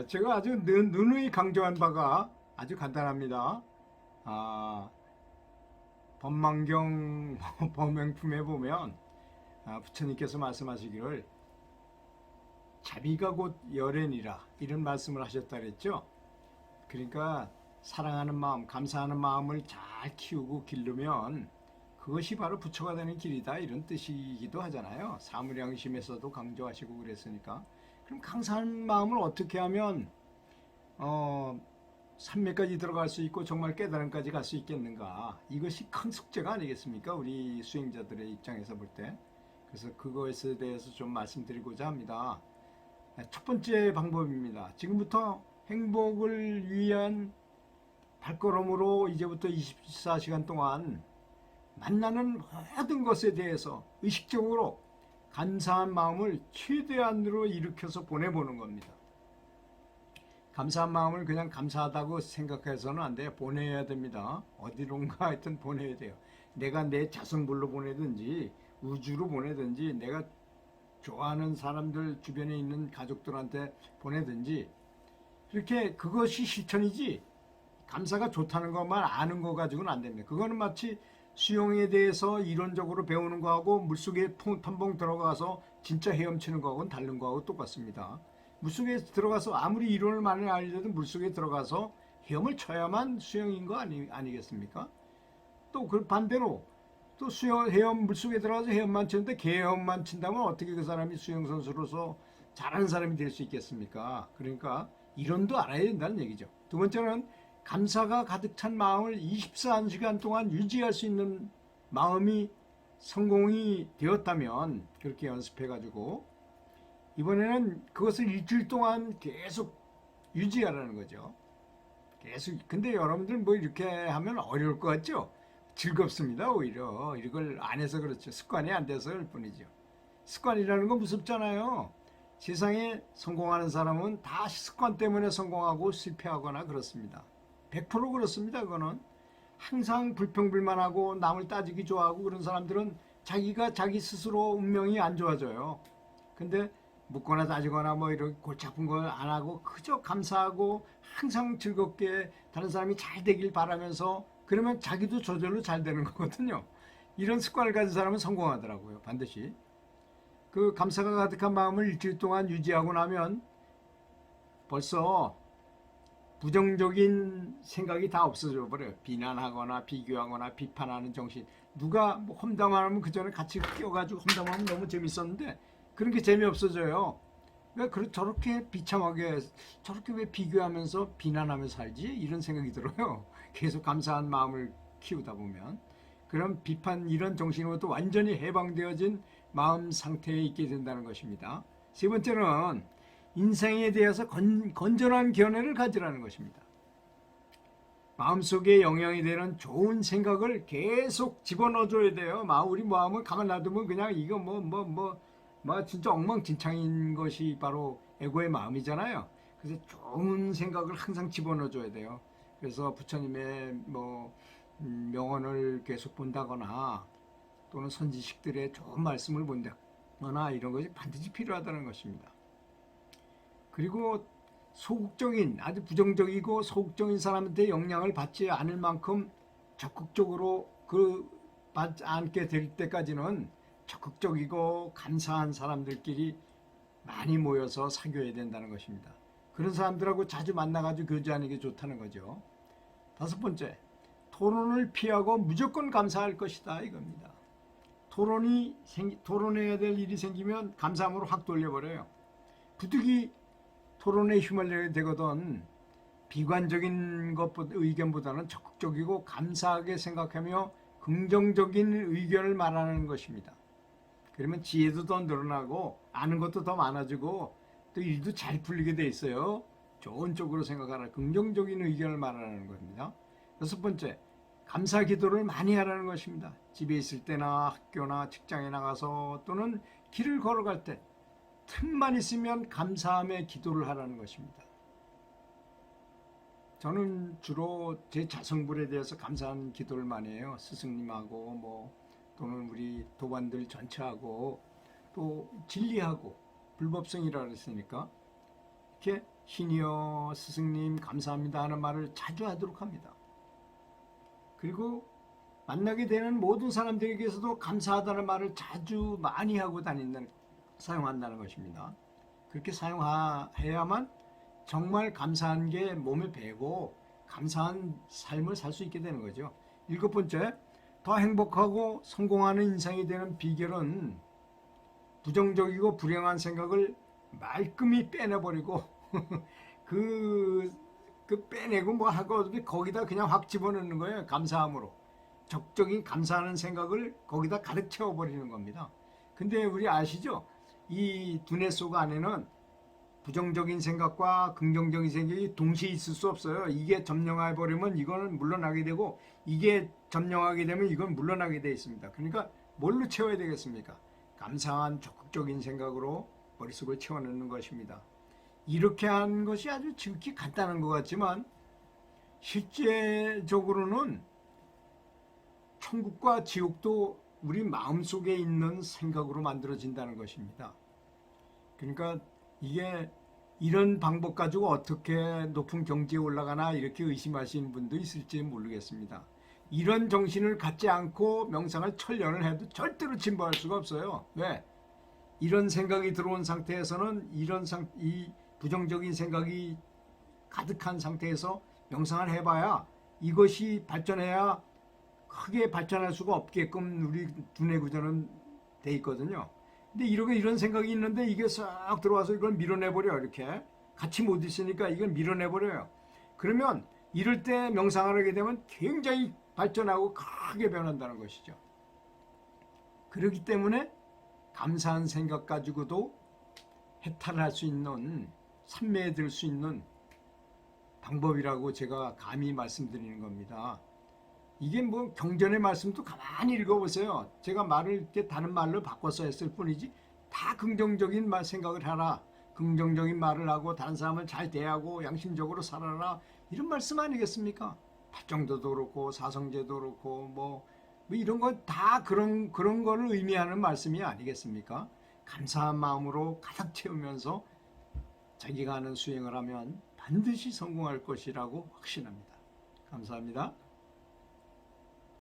제가 아주 누누이 강조한 바가 아주 간단합니다. 아, 법망경 법명품에 보면 부처님께서 말씀하시기를 자비가 곧 열애니라 이런 말씀을 하셨다 그랬죠. 그러니까 사랑하는 마음, 감사하는 마음을 잘 키우고 기르면 그것이 바로 부처가 되는 길이다 이런 뜻이기도 하잖아요. 사무량심에서도 강조하시고 그랬으니까. 그럼 감사한 마음을 어떻게 하면 산매까지 들어갈 수 있고 정말 깨달음까지 갈 수 있겠는가? 이것이 큰 숙제가 아니겠습니까? 우리 수행자들의 입장에서 볼 때. 그래서 그것에 대해서 좀 말씀드리고자 합니다. 첫 번째 방법입니다. 지금부터 행복을 위한 발걸음으로 이제부터 24시간 동안 만나는 모든 것에 대해서 의식적으로 감사한 마음을 최대한으로 일으켜서 보내보는 겁니다. 감사한 마음을 그냥 감사하다고 생각해서는 안 돼요. 보내야 됩니다. 어디론가 하여튼 보내야 돼요. 내가 내 자성불로 보내든지 우주로 보내든지 내가 좋아하는 사람들 주변에 있는 가족들한테 보내든지 이렇게 그것이 실천이지 감사가 좋다는 것만 아는 거 가지고는 안 됩니다. 그거는 마치 수영에 대해서 이론적으로 배우는 거하고 물속에 텀벙 들어가서 진짜 헤엄치는 거하고는 다른 거하고 똑같습니다. 물속에 들어가서 아무리 이론을 많이 알려도 물속에 들어가서 헤엄을 쳐야만 수영인 거 아니겠습니까? 또 그 반대로 또 헤엄 물속에 들어가서 헤엄만 치는데 개헤엄만 친다면 어떻게 그 사람이 수영 선수로서 잘하는 사람이 될 수 있겠습니까? 그러니까 이론도 알아야 된다는 얘기죠. 두 번째는 감사가 가득 찬 마음을 24시간 동안 유지할 수 있는 마음이 성공이 되었다면 그렇게 연습해가지고 이번에는 그것을 일주일 동안 계속 유지하라는 거죠. 계속. 근데 여러분들 뭐 이렇게 하면 어려울 것 같죠? 즐겁습니다. 오히려 이걸 안 해서 그렇죠. 습관이 안 돼서 그럴 뿐이죠. 습관이라는 건 무섭잖아요. 세상에 성공하는 사람은 다 습관 때문에 성공하고 실패하거나 그렇습니다. 100% 그렇습니다. 그거는 항상 불평불만하고 남을 따지기 좋아하고 그런 사람들은 자기가 자기 스스로 운명이 안 좋아져요. 근데 묻거나 따지거나 뭐 이런 골치 아픈 걸 안 하고 그저 감사하고 항상 즐겁게 다른 사람이 잘 되길 바라면서 그러면 자기도 저절로 잘 되는 거거든요. 이런 습관을 가진 사람은 성공하더라고요. 반드시. 그 감사가 가득한 마음을 일주일 동안 유지하고 나면 벌써 부정적인 생각이 다 없어져 버려요. 비난하거나 비교하거나 비판하는 정신. 누가 뭐 험담하면 그 전에 같이 끼어가지고 험담하면 너무 재밌었는데 그런 게 재미없어져요. 왜 저렇게 비참하게 저렇게 왜 비교하면서 비난하면서 살지? 이런 생각이 들어요. 계속 감사한 마음을 키우다 보면. 그럼 비판 이런 정신으로부터 완전히 해방되어진 마음 상태에 있게 된다는 것입니다. 세 번째는 인생에 대해서 건전한 견해를 가지라는 것입니다. 마음속에 영향이 되는 좋은 생각을 계속 집어넣어줘야 돼요. 우리 마음을 가만 놔두면 그냥 이거 진짜 엉망진창인 것이 바로 에고의 마음이잖아요. 그래서 좋은 생각을 항상 집어넣어줘야 돼요. 그래서 부처님의 명언을 계속 본다거나 또는 선지식들의 좋은 말씀을 본다거나 이런 것이 반드시 필요하다는 것입니다. 그리고 소극적인 아주 부정적이고 소극적인 사람한테 영향을 받지 않을 만큼 적극적으로 받지 않게 될 때까지는 적극적이고 감사한 사람들끼리 많이 모여서 사귀어야 된다는 것입니다. 그런 사람들하고 자주 만나가지고 교제하는 게 좋다는 거죠. 다섯 번째, 토론을 피하고 무조건 감사할 것이다 이겁니다. 토론해야 될 일이 생기면 감사함으로 확 돌려버려요. 부득이 토론에 휘말려야 되거든 비관적인 의견보다는 적극적이고 감사하게 생각하며 긍정적인 의견을 말하는 것입니다. 그러면 지혜도 더 늘어나고 아는 것도 더 많아지고 또 일도 잘 풀리게 돼 있어요. 좋은 쪽으로 생각하라. 긍정적인 의견을 말하는 겁니다. 여섯 번째, 감사 기도를 많이 하라는 것입니다. 집에 있을 때나 학교나 직장에 나가서 또는 길을 걸어갈 때 틈만 있으면 감사함의 기도를 하라는 것입니다. 저는 주로 제 자성불에 대해서 감사한 기도를 많이 해요. 스승님하고 또는 우리 도반들 전체하고 또 진리하고 불법성이라 그랬으니까 이렇게 신이여 스승님 감사합니다 하는 말을 자주 하도록 합니다. 그리고 만나게 되는 모든 사람들에게서도 감사하다는 말을 자주 많이 하고 사용한다는 것입니다. 그렇게 사용해야만 정말 감사한 게 몸에 배고 감사한 삶을 살 수 있게 되는 거죠. 7번째, 더 행복하고 성공하는 인생이 되는 비결은 부정적이고 불행한 생각을 말끔히 빼내버리고 그 빼내고 뭐 하고 거기다 그냥 확 집어넣는 거예요. 감사함으로. 적적인 감사하는 생각을 거기다 가득 채워버리는 겁니다. 근데 우리 아시죠? 이 두뇌 속 안에는 부정적인 생각과 긍정적인 생각이 동시에 있을 수 없어요. 이게 점령해 버리면 이거는 물러나게 되고 이게 점령하게 되면 이건 물러나게 되어 있습니다. 그러니까 뭘로 채워야 되겠습니까? 감사한 적극적인 생각으로 머릿속을 채워넣는 것입니다. 이렇게 하는 것이 아주 지극히 간단한 것 같지만 실제적으로는 천국과 지옥도 우리 마음속에 있는 생각으로 만들어진다는 것입니다. 그러니까 이게 이런 방법 가지고 어떻게 높은 경지에 올라가나 이렇게 의심하시는 분도 있을지 모르겠습니다. 이런 정신을 갖지 않고 명상을 천년을 해도 절대로 진보할 수가 없어요. 왜? 이런 생각이 들어온 상태에서는 이 부정적인 생각이 가득한 상태에서 명상을 해봐야 이것이 발전해야 크게 발전할 수가 없게끔 우리 두뇌 구조는 돼 있거든요. 근데 이런 생각이 있는데 이게 싹 들어와서 이걸 밀어내버려. 이렇게 같이 못 있으니까 이걸 밀어내버려요. 그러면 이럴 때 명상을 하게 되면 굉장히 발전하고 크게 변한다는 것이죠. 그렇기 때문에 감사한 생각 가지고도 해탈할 수 있는, 삼매에 들 수 있는 방법이라고 제가 감히 말씀드리는 겁니다. 이게 뭐 경전의 말씀도 가만히 읽어보세요. 제가 말을 이렇게 다른 말로 바꿔서 했을 뿐이지 다 긍정적인 생각을 하라. 긍정적인 말을 하고 다른 사람을 잘 대하고 양심적으로 살아라. 이런 말씀 아니겠습니까? 팔정도도 그렇고 사성제도 그렇고 뭐 이런 거 다 그런 거를 의미하는 말씀이 아니겠습니까? 감사한 마음으로 가득 채우면서 자기가 하는 수행을 하면 반드시 성공할 것이라고 확신합니다. 감사합니다.